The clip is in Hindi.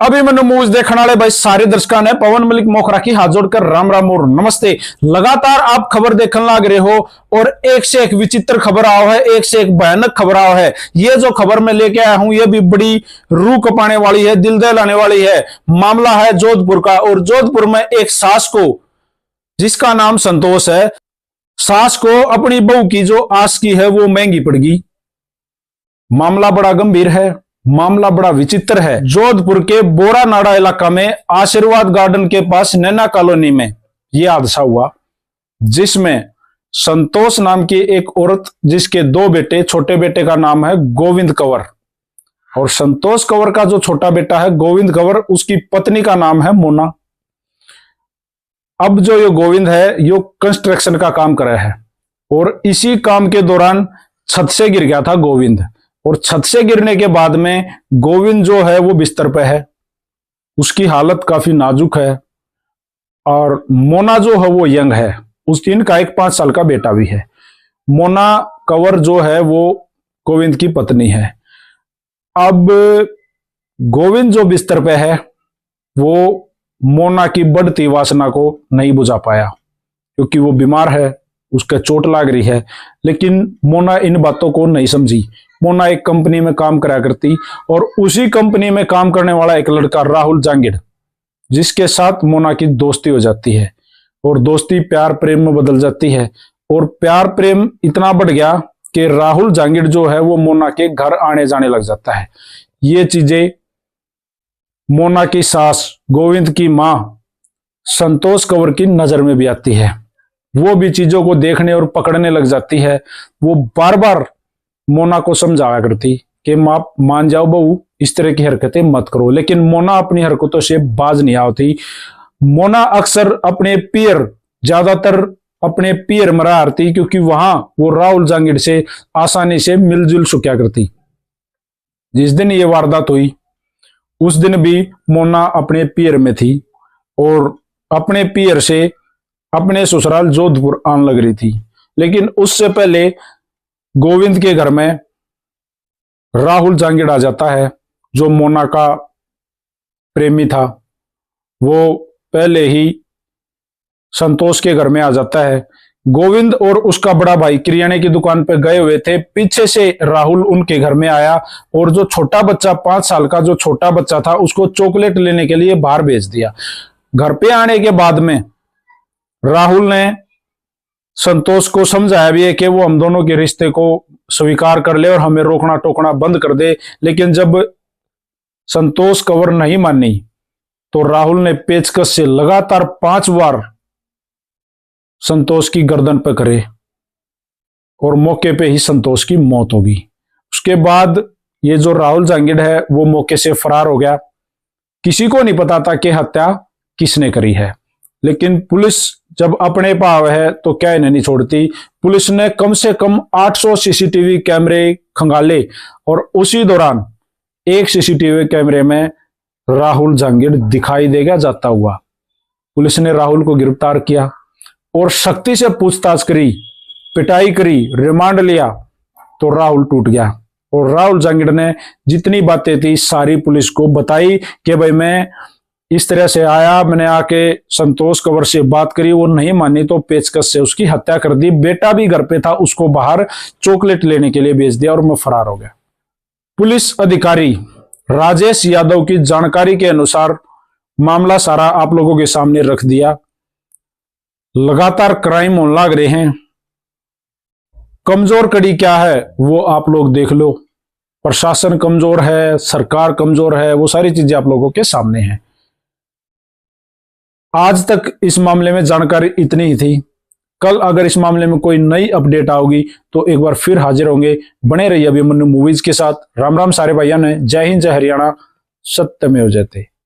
अभी मैंने मूवीज देखने वाले भाई सारे दर्शकों ने पवन मलिक मोखरा की हाथ जोड़कर राम राम और नमस्ते। लगातार आप खबर देखने लग रहे हो और एक से एक विचित्र खबर आओ है, एक से एक भयानक खबर आओ है। ये जो खबर मैं लेके आया हूं ये भी बड़ी रूह कपाने वाली है, दिल दहलाने वाली है। मामला है जोधपुर का और जोधपुर में एक सास को, जिसका नाम संतोष है, सास को अपनी बहू की जो आस की है वो महंगी पड़ गई। मामला बड़ा गंभीर है, मामला बड़ा विचित्र है। जोधपुर के बोरा नाड़ा इलाका में आशीर्वाद गार्डन के पास नैना कॉलोनी में यह हादसा हुआ, जिसमें संतोष नाम की एक औरत, जिसके दो बेटे, छोटे बेटे का नाम है गोविंद कंवर और संतोष कंवर का जो छोटा बेटा है गोविंद कंवर, उसकी पत्नी का नाम है मोना। अब जो ये गोविंद है यो कंस्ट्रक्शन का काम कर रहा है और इसी काम के दौरान छत से गिर गया था गोविंद। और छत से गिरने के बाद में गोविंद जो है वो बिस्तर पे है, उसकी हालत काफी नाजुक है। और मोना जो है वो यंग है, उस इनका एक 5 साल का बेटा भी है। मोना कंवर जो है वो गोविंद की पत्नी है। अब गोविंद जो बिस्तर पे है वो मोना की बढ़ती वासना को नहीं बुझा पाया, क्योंकि वो बीमार है, उसके चोट लग रही है। लेकिन मोना इन बातों को नहीं समझी। मोना एक कंपनी में काम करा करती और उसी कंपनी में काम करने वाला एक लड़का राहुल जांगिड़, जिसके साथ मोना की दोस्ती हो जाती है और दोस्ती प्यार प्रेम में बदल जाती है। और प्यार प्रेम इतना बढ़ गया कि राहुल जांगिड़ जो है वो मोना के घर आने जाने लग जाता है। ये चीजें मोना की सास, गोविंद की मां संतोष कंवर की नजर में भी आती है। वो भी चीजों को देखने और पकड़ने लग जाती है। वो बार बार मोना को समझाया करती कि मां मान जाओ बहू, इस तरह की हरकतें मत करो। लेकिन मोना अपनी हरकतों से बाज नहीं आती। मोना अक्सर अपने पीयर, ज्यादातर अपने पीयर में रहा, क्योंकि वहां वो राहुल जांगिड़ से आसानी से मिलजुल सकिया करती। जिस दिन ये वारदात हुई उस दिन भी मोना अपने पीयर में थी और अपने पीयर से अपने ससुराल जोधपुर आने लग रही थी। लेकिन उससे पहले गोविंद के घर में राहुल जांगिड़ आ जाता है, जो मोना का प्रेमी था। वो पहले ही संतोष के घर में आ जाता है। गोविंद और उसका बड़ा भाई किराने की दुकान पर गए हुए थे, पीछे से राहुल उनके घर में आया और जो छोटा बच्चा, 5 साल का जो छोटा बच्चा था, उसको चॉकलेट लेने के लिए बाहर भेज दिया। घर पे आने के बाद में राहुल ने संतोष को समझाया भी है कि वो हम दोनों के रिश्ते को स्वीकार कर ले और हमें रोकना टोकना बंद कर दे। लेकिन जब संतोष कंवर नहीं मानी तो राहुल ने पेचकस से लगातार 5 बार संतोष की गर्दन पर करे और मौके पे ही संतोष की मौत होगी। उसके बाद ये जो राहुल जांगिड़ है वो मौके से फरार हो गया। किसी को नहीं पता था कि हत्या किसने करी है। लेकिन पुलिस जब अपने पाव है तो क्या इन्हें नहीं छोड़ती। पुलिस ने कम से कम 800 सीसीटीवी कैमरे खंगाले और उसी दौरान एक सीसीटीवी कैमरे में राहुल जांगिड़ दिखाई देगा जाता हुआ। पुलिस ने राहुल को गिरफ्तार किया और सख्ती से पूछताछ करी, पिटाई करी, रिमांड लिया तो राहुल टूट गया। और राहुल जांगिड़ ने जितनी बातें थी सारी पुलिस को बताई कि भाई मैं इस तरह से आया, मैंने आके संतोष कंवर से बात करी, वो नहीं मानी तो पेचकस से उसकी हत्या कर दी। बेटा भी घर पे था, उसको बाहर चॉकलेट लेने के लिए भेज दिया और मैं फरार हो गया। पुलिस अधिकारी राजेश यादव की जानकारी के अनुसार मामला सारा आप लोगों के सामने रख दिया। लगातार क्राइम होने लग रहे हैं। कमजोर कड़ी क्या है वो आप लोग देख लो। प्रशासन कमजोर है, सरकार कमजोर है, वो सारी चीजें आप लोगों के सामने हैं। आज तक इस मामले में जानकारी इतनी ही थी। कल अगर इस मामले में कोई नई अपडेट आओगी तो एक बार फिर हाजिर होंगे। बने रहिए अभिमन्यु मूवीज के साथ। राम राम सारे भाइयों ने। जय हिंद, जय हरियाणा, सत्यमेव जयते।